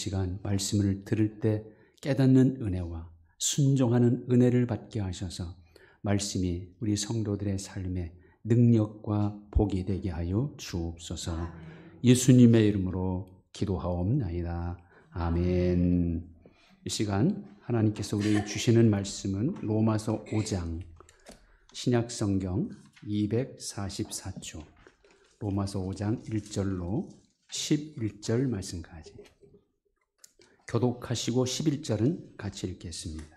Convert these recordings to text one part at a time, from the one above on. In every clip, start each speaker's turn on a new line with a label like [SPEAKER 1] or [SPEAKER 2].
[SPEAKER 1] 시간 말씀을 들을 때 깨닫는 은혜와 순종하는 은혜를 받게 하셔서 말씀이 우리 성도들의 삶에 능력과 복이 되게 하여 주옵소서. 예수님의 이름으로 기도하옵나이다. 아멘. 이 시간 하나님께서 우리에게 주시는 말씀은 로마서 5장 신약성경 244쪽 로마서 5장 1절로 11절 말씀까지, 교독하시고 11절은 같이 읽겠습니다.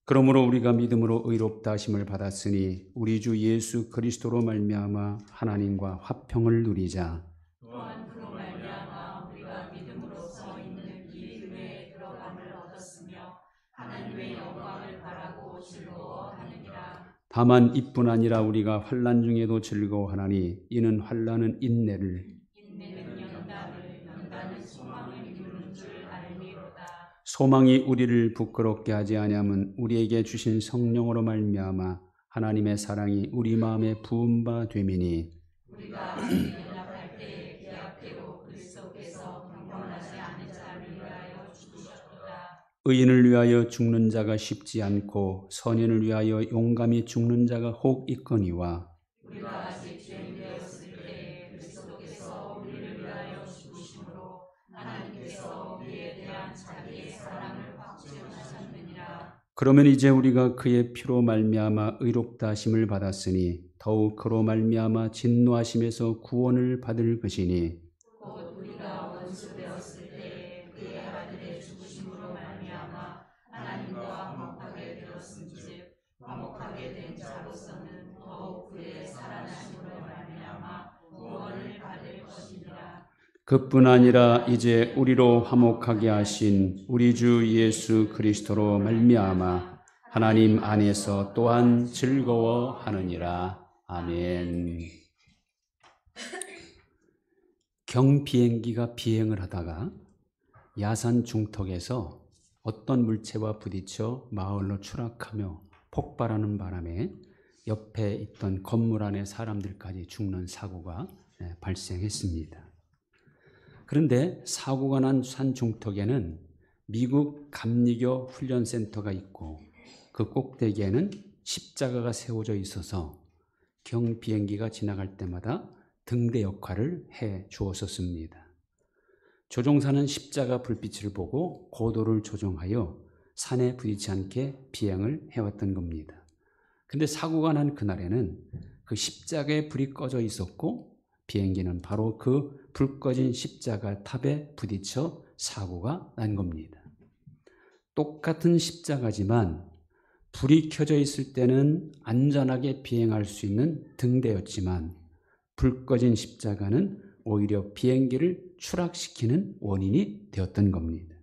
[SPEAKER 1] 그러므로 우리가 믿음으로 의롭다 하심을 받았으니 우리 주 예수 그리스도로 말미암아 하나님과 화평을 누리자.
[SPEAKER 2] 또한 그로 말미암아 우리가 믿음으로써 있는 이 은혜에 들어감을 얻었으며 하나님의 영광을 바라고 즐거워하느니라.
[SPEAKER 1] 다만 이뿐 아니라 우리가 환난 중에도 즐거워하나니 이는 환난은 인내를,
[SPEAKER 2] 인내는 연단을, 연단은 소망을 이루는 줄 알미로다.
[SPEAKER 1] 소망이 우리를 부끄럽게 하지 아니함은 우리에게 주신 성령으로 말미암아 하나님의 사랑이 우리 마음에 부은 바 됨이니.
[SPEAKER 2] 우리가 아직 연약할 때에 계약대로 그리스도께서 경건하지 않은 자를 위하여 죽으셨도다.
[SPEAKER 1] 의인을 위하여 죽는 자가 쉽지 않고 선인을 위하여 용감히 죽는 자가 혹 있거니와.
[SPEAKER 2] 우리가 아직 죄인 되었을 때에 그리스도께서 우리를 위하여 죽으심으로 하나님께서 우리에 대한 자기의 사랑을 확증하셨느니라.
[SPEAKER 1] 그러면 이제 우리가 그의 피로 말미암아 의롭다 하심을 받았으니 더욱 그로 말미암아 진노하심에서 구원을 받을 것이니.
[SPEAKER 2] 곧 우리가 원수 되었을 때에 그의 아들의 죽으심으로 말미암아 하나님과 화목하게 되었은즉 화목하게 된 자로서는 더욱 그의 살아나심으로 말미암아 구원을 받을 것이니라.
[SPEAKER 1] 그뿐 아니라 이제 우리로 화목하게 하신 우리 주 예수 그리스도로 말미암아 하나님 안에서 또한 즐거워하느니라. 아멘. 경비행기가 비행을 하다가 야산 중턱에서 어떤 물체와 부딪혀 마을로 추락하며 폭발하는 바람에 옆에 있던 건물 안에 사람들까지 죽는 사고가 발생했습니다. 그런데 사고가 난 산 중턱에는 미국 감리교 훈련센터가 있고 그 꼭대기에는 십자가가 세워져 있어서 경비행기가 지나갈 때마다 등대 역할을 해 주었었습니다. 조종사는 십자가 불빛을 보고 고도를 조정하여 산에 부딪히지 않게 비행을 해왔던 겁니다. 근데 사고가 난 그날에는 그 십자가에 불이 꺼져 있었고 비행기는 바로 그 불 꺼진 십자가 탑에 부딪혀 사고가 난 겁니다. 똑같은 십자가지만 불이 켜져 있을 때는 안전하게 비행할 수 있는 등대였지만 불 꺼진 십자가는 오히려 비행기를 추락시키는 원인이 되었던 겁니다.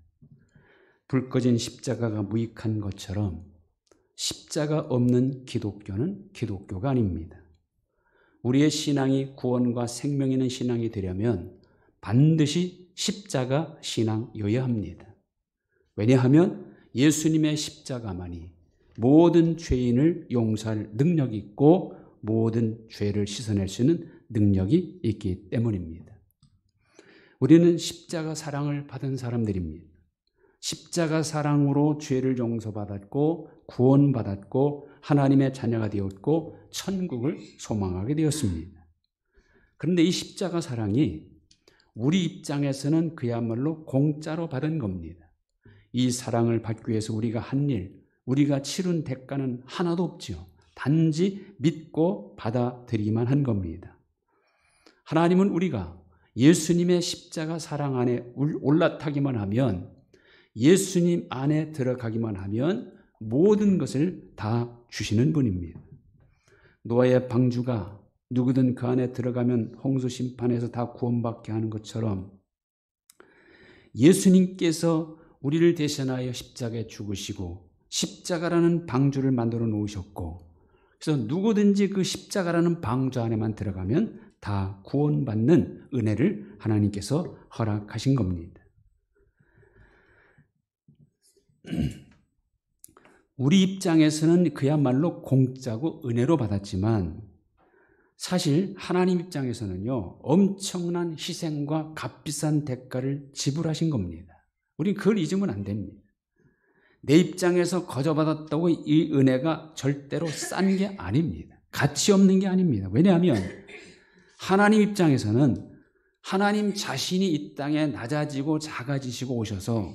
[SPEAKER 1] 불 꺼진 십자가가 무익한 것처럼 십자가 없는 기독교는 기독교가 아닙니다. 우리의 신앙이 구원과 생명 있는 신앙이 되려면 반드시 십자가 신앙이어야 합니다. 왜냐하면 예수님의 십자가만이 모든 죄인을 용서할 능력이 있고 모든 죄를 씻어낼 수 있는 능력이 있기 때문입니다. 우리는 십자가 사랑을 받은 사람들입니다. 십자가 사랑으로 죄를 용서받았고 구원받았고 하나님의 자녀가 되었고 천국을 소망하게 되었습니다. 그런데 이 십자가 사랑이 우리 입장에서는 그야말로 공짜로 받은 겁니다. 이 사랑을 받기 위해서 우리가 한 일, 우리가 치른 대가는 하나도 없지요. 단지 믿고 받아들이기만 한 겁니다. 하나님은 우리가 예수님의 십자가 사랑 안에 올라타기만 하면, 예수님 안에 들어가기만 하면 모든 것을 다 주시는 분입니다. 노아의 방주가 누구든 그 안에 들어가면 홍수 심판에서 다 구원받게 하는 것처럼 예수님께서 우리를 대신하여 십자가에 죽으시고 십자가라는 방주를 만들어 놓으셨고, 그래서 누구든지 그 십자가라는 방주 안에만 들어가면 다 구원받는 은혜를 하나님께서 허락하신 겁니다. 우리 입장에서는 그야말로 공짜고 은혜로 받았지만 사실 하나님 입장에서는요, 엄청난 희생과 값비싼 대가를 지불하신 겁니다. 우린 그걸 잊으면 안 됩니다. 내 입장에서 거저받았다고 이 은혜가 절대로 싼 게 아닙니다. 가치 없는 게 아닙니다. 왜냐하면 하나님 입장에서는 하나님 자신이 이 땅에 낮아지고 작아지시고 오셔서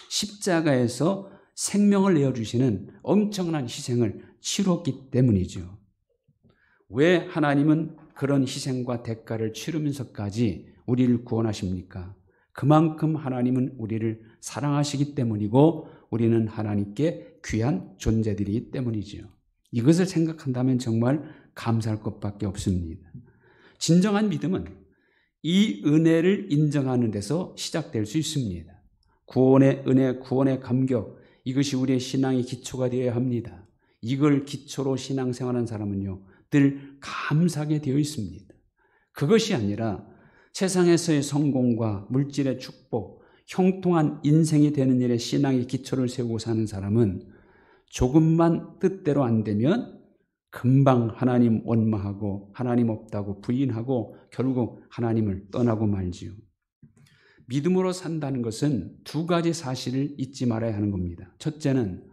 [SPEAKER 1] 십자가에서 생명을 내어주시는 엄청난 희생을 치렀기 때문이죠. 왜 하나님은 그런 희생과 대가를 치르면서까지 우리를 구원하십니까? 그만큼 하나님은 우리를 사랑하시기 때문이고 우리는 하나님께 귀한 존재들이기 때문이죠. 이것을 생각한다면 정말 감사할 것밖에 없습니다. 진정한 믿음은 이 은혜를 인정하는 데서 시작될 수 있습니다. 구원의 은혜, 구원의 감격, 이것이 우리의 신앙의 기초가 되어야 합니다. 이걸 기초로 신앙생활하는 사람은요, 늘 감사하게 되어 있습니다. 그것이 아니라 세상에서의 성공과 물질의 축복, 형통한 인생이 되는 일에 신앙의 기초를 세우고 사는 사람은 조금만 뜻대로 안 되면 금방 하나님 원망하고 하나님 없다고 부인하고 결국 하나님을 떠나고 말지요. 믿음으로 산다는 것은 두 가지 사실을 잊지 말아야 하는 겁니다. 첫째는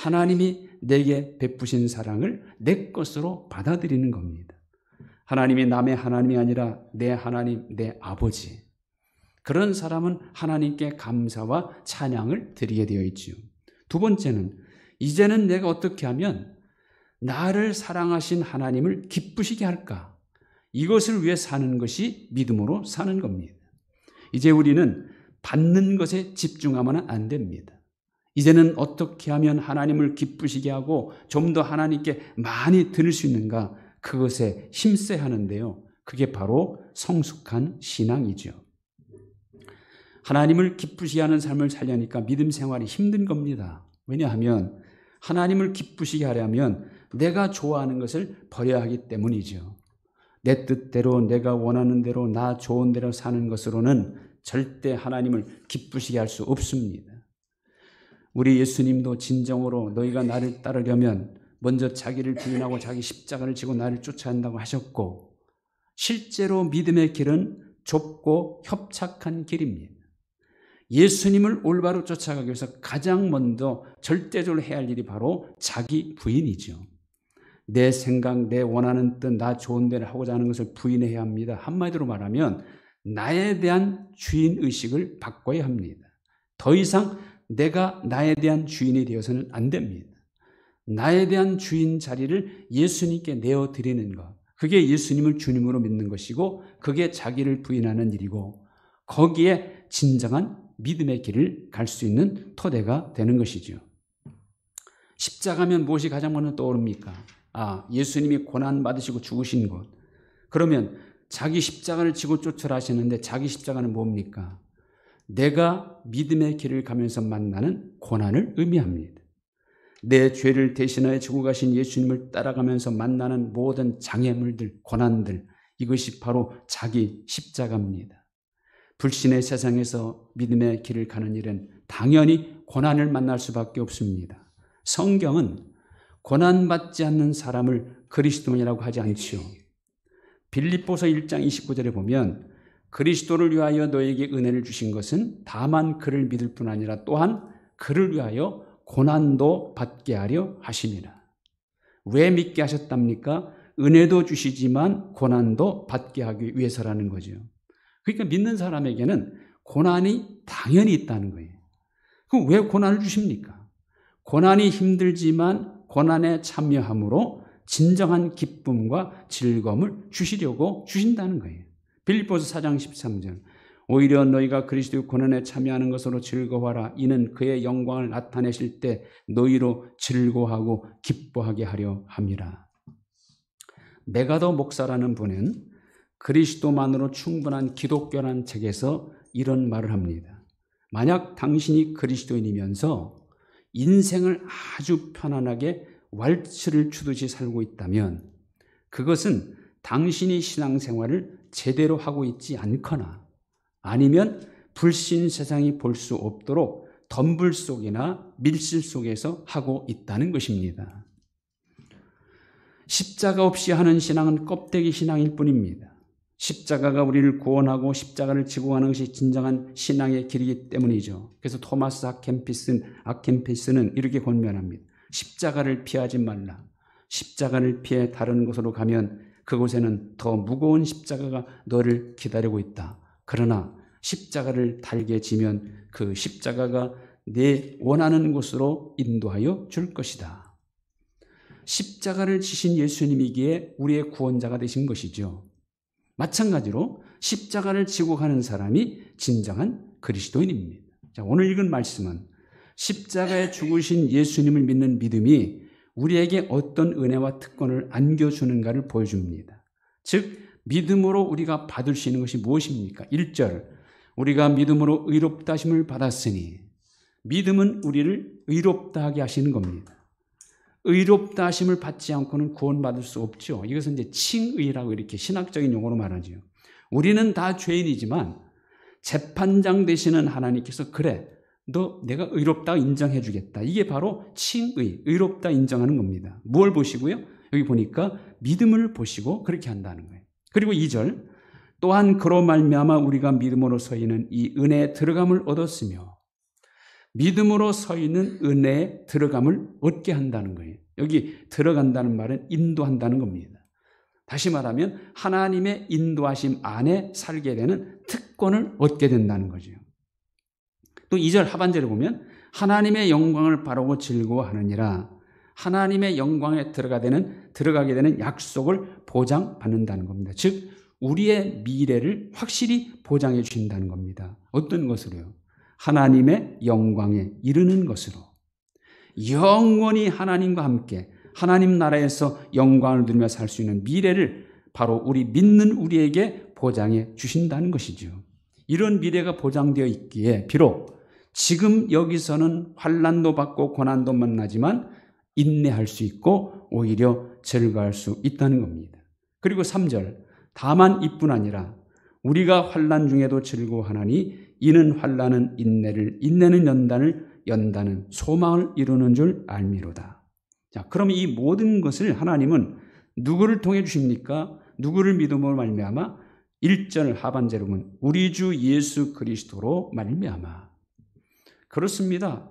[SPEAKER 1] 하나님이 내게 베푸신 사랑을 내 것으로 받아들이는 겁니다. 하나님이 남의 하나님이 아니라 내 하나님, 내 아버지. 그런 사람은 하나님께 감사와 찬양을 드리게 되어 있지요. 두 번째는 이제는 내가 어떻게 하면 나를 사랑하신 하나님을 기쁘시게 할까? 이것을 위해 사는 것이 믿음으로 사는 겁니다. 이제 우리는 받는 것에 집중하면 안 됩니다. 이제는 어떻게 하면 하나님을 기쁘시게 하고 좀 더 하나님께 많이 드릴 수 있는가? 그것에 힘써야 하는데요. 그게 바로 성숙한 신앙이죠. 하나님을 기쁘시게 하는 삶을 살려니까 믿음 생활이 힘든 겁니다. 왜냐하면 하나님을 기쁘시게 하려면 내가 좋아하는 것을 버려야 하기 때문이죠. 내 뜻대로 내가 원하는 대로 나 좋은 대로 사는 것으로는 절대 하나님을 기쁘시게 할 수 없습니다. 우리 예수님도 진정으로 너희가 나를 따르려면 먼저 자기를 부인하고 자기 십자가를 지고 나를 쫓아야 한다고 하셨고 실제로 믿음의 길은 좁고 협착한 길입니다. 예수님을 올바로 쫓아가기 위해서 가장 먼저 절대적으로 해야 할 일이 바로 자기 부인이죠. 내 생각, 내 원하는 뜻, 나 좋은 대로 하고자 하는 것을 부인해야 합니다. 한마디로 말하면 나에 대한 주인의식을 바꿔야 합니다. 더 이상 내가 나에 대한 주인이 되어서는 안 됩니다. 나에 대한 주인 자리를 예수님께 내어드리는 것, 그게 예수님을 주님으로 믿는 것이고 그게 자기를 부인하는 일이고 거기에 진정한 믿음의 길을 갈 수 있는 토대가 되는 것이죠. 십자가면 무엇이 가장 먼저 떠오릅니까? 예수님이 고난받으시고 죽으신 것. 그러면 자기 십자가를 지고 쫓으라 하시는데 자기 십자가는 뭡니까? 내가 믿음의 길을 가면서 만나는 고난을 의미합니다. 내 죄를 대신하여 지고 가신 예수님을 따라가면서 만나는 모든 장애물들, 고난들, 이것이 바로 자기 십자가입니다. 불신의 세상에서 믿음의 길을 가는 일은 당연히 고난을 만날 수밖에 없습니다. 성경은 고난받지 않는 사람을 그리스도인이라고 하지 않지요. 빌립보서 1장 29절에 보면 그리스도를 위하여 너에게 은혜를 주신 것은 다만 그를 믿을 뿐 아니라 또한 그를 위하여 고난도 받게 하려 하심이라. 왜 믿게 하셨답니까? 은혜도 주시지만 고난도 받게 하기 위해서라는 거죠. 그러니까 믿는 사람에게는 고난이 당연히 있다는 거예요. 그럼 왜 고난을 주십니까? 고난이 힘들지만 고난에 참여함으로 진정한 기쁨과 즐거움을 주시려고 주신다는 거예요. 빌립보서 4장 13절 오히려 너희가 그리스도의 고난에 참여하는 것으로 즐거워하라. 이는 그의 영광을 나타내실 때 너희로 즐거워하고 기뻐하게 하려 함이라. 메가더 목사라는 분은 그리스도만으로 충분한 기독교라는 책에서 이런 말을 합니다. 만약 당신이 그리스도인이면서 인생을 아주 편안하게 왈츠를 추듯이 살고 있다면 그것은 당신이 신앙생활을 제대로 하고 있지 않거나 아니면 불신 세상이 볼 수 없도록 덤불 속이나 밀실 속에서 하고 있다는 것입니다. 십자가 없이 하는 신앙은 껍데기 신앙일 뿐입니다. 십자가가 우리를 구원하고 십자가를 지고 가는 것이 진정한 신앙의 길이기 때문이죠. 그래서 토마스 아켄피스는 이렇게 권면합니다. 십자가를 피하지 말라. 십자가를 피해 다른 곳으로 가면 그곳에는 더 무거운 십자가가 너를 기다리고 있다. 그러나 십자가를 달게 지면 그 십자가가 내 원하는 곳으로 인도하여 줄 것이다. 십자가를 지신 예수님이기에 우리의 구원자가 되신 것이죠. 마찬가지로 십자가를 지고 가는 사람이 진정한 그리스도인입니다. 자, 오늘 읽은 말씀은 십자가에 죽으신 예수님을 믿는 믿음이 우리에게 어떤 은혜와 특권을 안겨주는가를 보여줍니다. 즉 믿음으로 우리가 받을 수 있는 것이 무엇입니까? 1절 우리가 믿음으로 의롭다 하심을 받았으니 믿음은 우리를 의롭다 하게 하시는 겁니다. 의롭다 하심을 받지 않고는 구원받을 수 없죠. 이것은 이제 칭의라고 이렇게 신학적인 용어로 말하죠. 우리는 다 죄인이지만 재판장 되시는 하나님께서 그래 너 내가 의롭다 인정해 주겠다. 이게 바로 칭의, 의롭다 인정하는 겁니다. 뭘 보시고요? 여기 보니까 믿음을 보시고 그렇게 한다는 거예요. 그리고 2절 또한 그로 말미암아 우리가 믿음으로 서 있는 이 은혜에 들어감을 얻었으며 믿음으로 서 있는 은혜에 들어감을 얻게 한다는 거예요. 여기 들어간다는 말은 인도한다는 겁니다. 다시 말하면 하나님의 인도하심 안에 살게 되는 특권을 얻게 된다는 거죠. 또 2절 하반절에 보면 하나님의 영광을 바라고 즐거워하느니라 하나님의 영광에 들어가게 되는 약속을 보장받는다는 겁니다. 즉 우리의 미래를 확실히 보장해 주신다는 겁니다. 어떤 것으로요? 하나님의 영광에 이르는 것으로 영원히 하나님과 함께 하나님 나라에서 영광을 누리며 살 수 있는 미래를 바로 우리 믿는 우리에게 보장해 주신다는 것이죠. 이런 미래가 보장되어 있기에 비록 지금 여기서는 환난도 받고 고난도 만나지만 인내할 수 있고 오히려 즐거워할 수 있다는 겁니다. 그리고 3절 다만 이뿐 아니라 우리가 환난 중에도 즐거워하나니 이는 환난은 인내를 인내는 연단은 소망을 이루는 줄 알미로다. 자, 그럼 이 모든 것을 하나님은 누구를 통해 주십니까? 누구를 믿음으로 말미암아 1절 하반절에 보면 우리 주 예수 그리스도로 말미암아. 그렇습니다.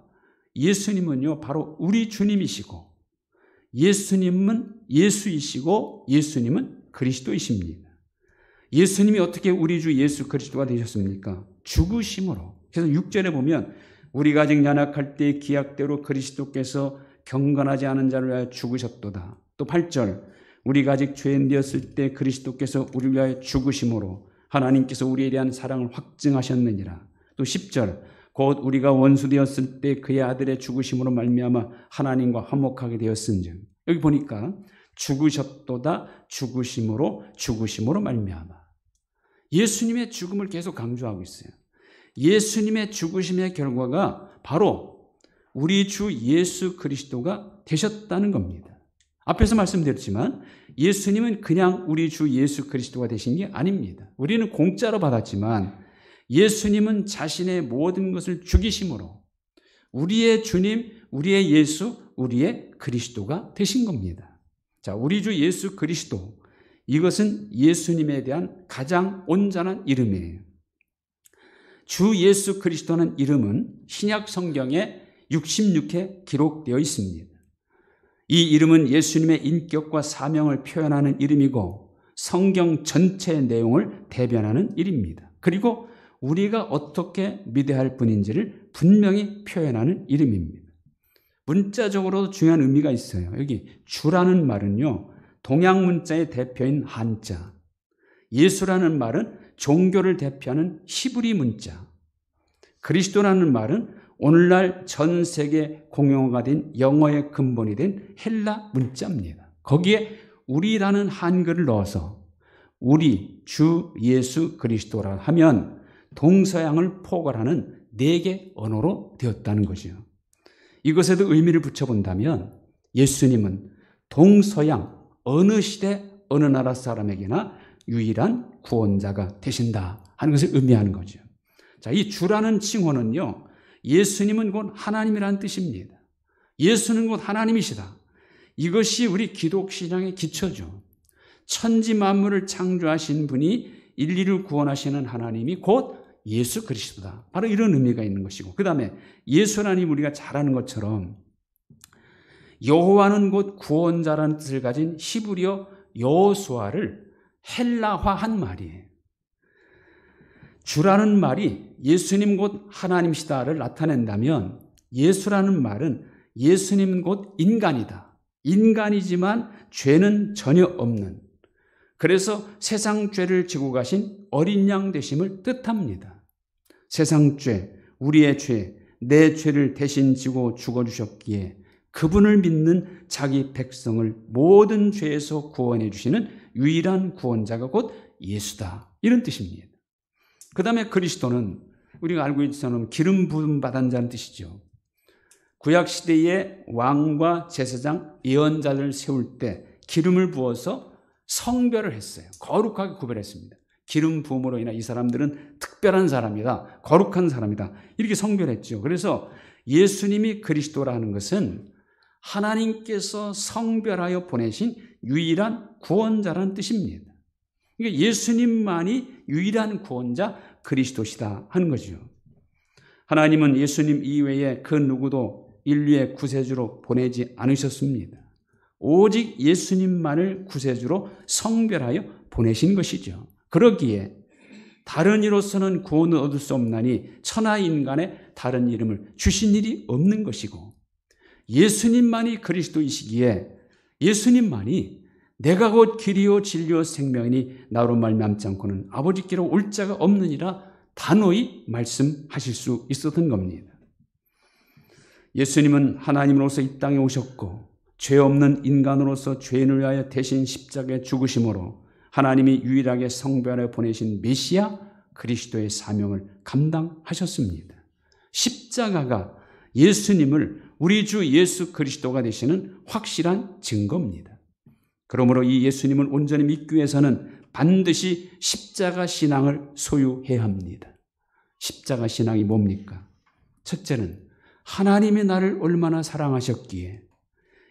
[SPEAKER 1] 예수님은요 바로 우리 주님이시고 예수님은 예수이시고 예수님은 그리스도이십니다. 예수님이 어떻게 우리 주 예수 그리스도가 되셨습니까? 죽으심으로. 그래서 6절에 보면 우리가 아직 연약할 때 기약대로 그리스도께서 경건하지 않은 자를 위하여 죽으셨도다. 또 8절 우리가 아직 죄인 되었을 때 그리스도께서 우리를 위하여 죽으심으로 하나님께서 우리에 대한 사랑을 확증하셨느니라. 또 10절 곧 우리가 원수 되었을 때 그의 아들의 죽으심으로 말미암아 하나님과 화목하게 되었은즉 여기 보니까 죽으셨도다 죽으심으로 말미암아 예수님의 죽음을 계속 강조하고 있어요. 예수님의 죽으심의 결과가 바로 우리 주 예수 그리스도가 되셨다는 겁니다. 앞에서 말씀드렸지만 예수님은 그냥 우리 주 예수 그리스도가 되신 게 아닙니다. 우리는 공짜로 받았지만 예수님은 자신의 모든 것을 죽이심으로 우리의 주님, 우리의 예수, 우리의 그리스도가 되신 겁니다. 자, 우리 주 예수 그리스도 이것은 예수님에 대한 가장 온전한 이름이에요. 주 예수 그리스도는 이름은 신약 성경에 66회 기록되어 있습니다. 이 이름은 예수님의 인격과 사명을 표현하는 이름이고 성경 전체의 내용을 대변하는 이름입니다. 그리고 우리가 어떻게 믿어야 할 분인지를 분명히 표현하는 이름입니다. 문자적으로도 중요한 의미가 있어요. 여기 주라는 말은요, 동양 문자의 대표인 한자, 예수라는 말은 종교를 대표하는 히브리 문자, 그리스도라는 말은 오늘날 전 세계 공용어가 된 영어의 근본이 된 헬라 문자입니다. 거기에 우리라는 한글을 넣어서 우리 주 예수 그리스도라 하면 동서양을 포괄하는 4개 언어로 되었다는 것이요. 이것에도 의미를 붙여본다면 예수님은 동서양 어느 시대 어느 나라 사람에게나 유일한 구원자가 되신다 하는 것을 의미하는 거죠. 자, 이 주라는 칭호는요, 예수님은 곧 하나님이라는 뜻입니다. 예수는 곧 하나님이시다. 이것이 우리 기독신앙의 기초죠. 천지 만물을 창조하신 분이 인류를 구원하시는 하나님이 곧 예수 그리스도다. 바로 이런 의미가 있는 것이고, 그 다음에 예수라니 우리가 잘 아는 것처럼 여호와는 곧 구원자라는 뜻을 가진 히브리어 여호수아를 헬라화한 말이에요. 주라는 말이 예수님 곧 하나님이시다를 나타낸다면, 예수라는 말은 예수님 곧 인간이다. 인간이지만 죄는 전혀 없는, 그래서 세상 죄를 지고 가신 어린 양 되심을 뜻합니다. 세상 죄, 우리의 죄, 내 죄를 대신 지고 죽어주셨기에 그분을 믿는 자기 백성을 모든 죄에서 구원해 주시는 유일한 구원자가 곧 예수다. 이런 뜻입니다. 그 다음에 그리스도는 우리가 알고 있는 기름 부음 받은 자는 뜻이죠. 구약시대에 왕과 제사장, 예언자들을 세울 때 기름을 부어서 성별을 했어요. 거룩하게 구별했습니다. 기름 부음으로 인해 이 사람들은 특별한 사람이다, 거룩한 사람이다, 이렇게 성별했죠. 그래서 예수님이 그리스도라는 것은 하나님께서 성별하여 보내신 유일한 구원자라는 뜻입니다. 그러니까 예수님만이 유일한 구원자 그리스도시다 하는 거죠. 하나님은 예수님 이외에 그 누구도 인류의 구세주로 보내지 않으셨습니다. 오직 예수님만을 구세주로 성별하여 보내신 것이죠. 그러기에 다른 이로서는 구원을 얻을 수 없나니 천하 인간의 다른 이름을 주신 일이 없는 것이고, 예수님만이 그리스도이시기에 예수님만이 내가 곧 길이요 진리요 생명이니 나로 말미암지 않고는 아버지께로 올 자가 없느니라 단호히 말씀하실 수 있었던 겁니다. 예수님은 하나님으로서 이 땅에 오셨고 죄 없는 인간으로서 죄인을 위하여 대신 십자가에 죽으심으로 하나님이 유일하게 성별하여 보내신 메시아 그리스도의 사명을 감당하셨습니다. 십자가가 예수님을 우리 주 예수 그리스도가 되시는 확실한 증거입니다. 그러므로 이 예수님을 온전히 믿기 위해서는 반드시 십자가 신앙을 소유해야 합니다. 십자가 신앙이 뭡니까? 첫째는 하나님이 나를 얼마나 사랑하셨기에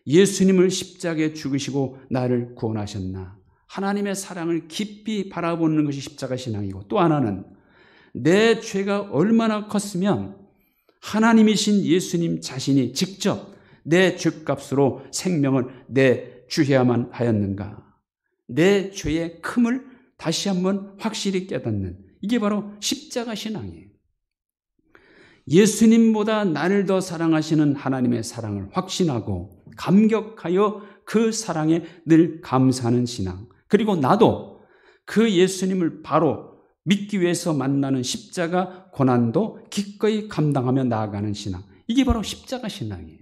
[SPEAKER 1] 예수님을 십자가에 죽으시고 나를 구원하셨나, 하나님의 사랑을 깊이 바라보는 것이 십자가 신앙이고, 또 하나는 내 죄가 얼마나 컸으면 하나님이신 예수님 자신이 직접 내 죄값으로 생명을 내주셔야만 하였는가, 내 죄의 큼을 다시 한번 확실히 깨닫는, 이게 바로 십자가 신앙이에요. 예수님보다 나를 더 사랑하시는 하나님의 사랑을 확신하고 감격하여 그 사랑에 늘 감사하는 신앙, 그리고 나도 그 예수님을 바로 믿기 위해서 만나는 십자가 고난도 기꺼이 감당하며 나아가는 신앙, 이게 바로 십자가 신앙이에요.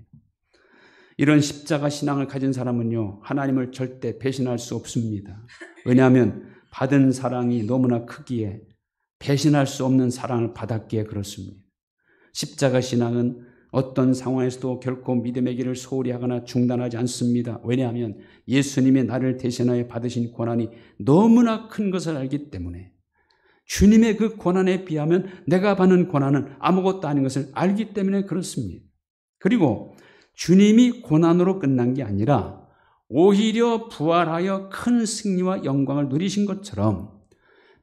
[SPEAKER 1] 이런 십자가 신앙을 가진 사람은요, 하나님을 절대 배신할 수 없습니다. 왜냐하면 받은 사랑이 너무나 크기에 배신할 수 없는 사랑을 받았기에 그렇습니다. 십자가 신앙은 어떤 상황에서도 결코 믿음의 길을 소홀히 하거나 중단하지 않습니다. 왜냐하면 예수님이 나를 대신하여 받으신 고난이 너무나 큰 것을 알기 때문에, 주님의 그 고난에 비하면 내가 받는 고난은 아무것도 아닌 것을 알기 때문에 그렇습니다. 그리고 주님이 고난으로 끝난 게 아니라 오히려 부활하여 큰 승리와 영광을 누리신 것처럼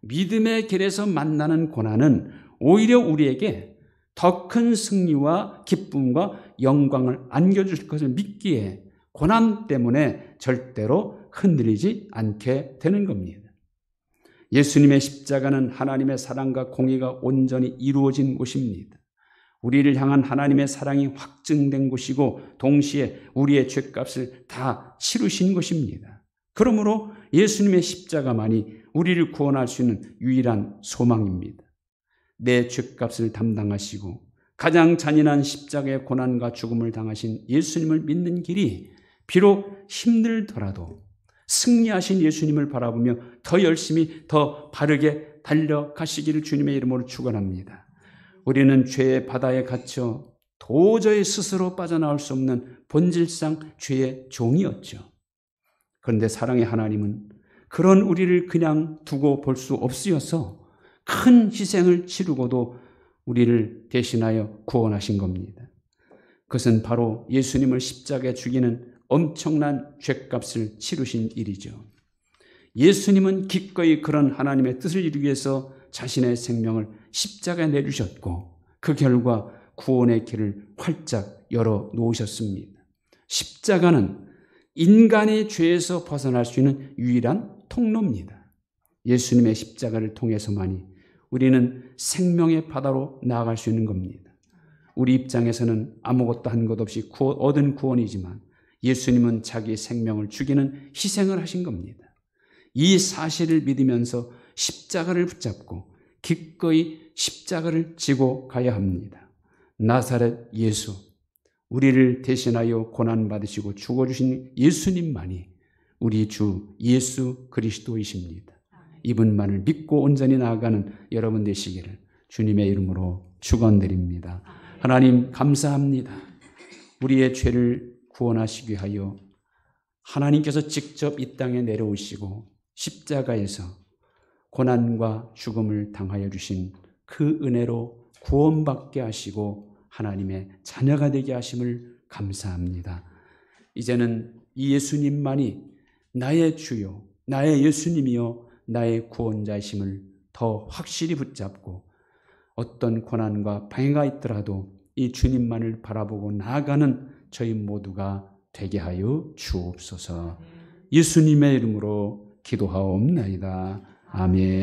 [SPEAKER 1] 믿음의 길에서 만나는 고난은 오히려 우리에게 더 큰 승리와 기쁨과 영광을 안겨줄 것을 믿기에 고난 때문에 절대로 흔들리지 않게 되는 겁니다. 예수님의 십자가는 하나님의 사랑과 공의가 온전히 이루어진 곳입니다. 우리를 향한 하나님의 사랑이 확증된 곳이고 동시에 우리의 죄값을 다 치르신 것입니다. 그러므로 예수님의 십자가만이 우리를 구원할 수 있는 유일한 소망입니다. 내 죄값을 담당하시고 가장 잔인한 십자가의 고난과 죽음을 당하신 예수님을 믿는 길이 비록 힘들더라도 승리하신 예수님을 바라보며 더 열심히 더 바르게 달려가시기를 주님의 이름으로 축원합니다. 우리는 죄의 바다에 갇혀 도저히 스스로 빠져나올 수 없는 본질상 죄의 종이었죠. 그런데 사랑의 하나님은 그런 우리를 그냥 두고 볼 수 없으셔서 큰 희생을 치르고도 우리를 대신하여 구원하신 겁니다. 그것은 바로 예수님을 십자가에 죽이는 엄청난 죗값을 치르신 일이죠. 예수님은 기꺼이 그런 하나님의 뜻을 이루기 위해서 자신의 생명을 십자가에 내주셨고 그 결과 구원의 길을 활짝 열어놓으셨습니다. 십자가는 인간의 죄에서 벗어날 수 있는 유일한 통로입니다. 예수님의 십자가를 통해서만이 우리는 생명의 바다로 나아갈 수 있는 겁니다. 우리 입장에서는 아무것도 한 것 없이 얻은 구원이지만 예수님은 자기 생명을 죽이는 희생을 하신 겁니다. 이 사실을 믿으면서 십자가를 붙잡고 기꺼이 십자가를 지고 가야 합니다. 나사렛 예수, 우리를 대신하여 고난받으시고 죽어주신 예수님만이 우리 주 예수 그리스도이십니다. 이분만을 믿고 온전히 나아가는 여러분 되시기를 주님의 이름으로 축원드립니다. 하나님 감사합니다. 우리의 죄를 구원하시기 위하여 하나님께서 직접 이 땅에 내려오시고 십자가에서 고난과 죽음을 당하여 주신 그 은혜로 구원받게 하시고 하나님의 자녀가 되게 하심을 감사합니다. 이제는 이 예수님만이 나의 주요, 나의 예수님이요, 나의 구원자이심을 더 확실히 붙잡고 어떤 고난과 방해가 있더라도 이 주님만을 바라보고 나아가는 저희 모두가 되게 하여 주옵소서. 예수님의 이름으로 기도하옵나이다. 아멘.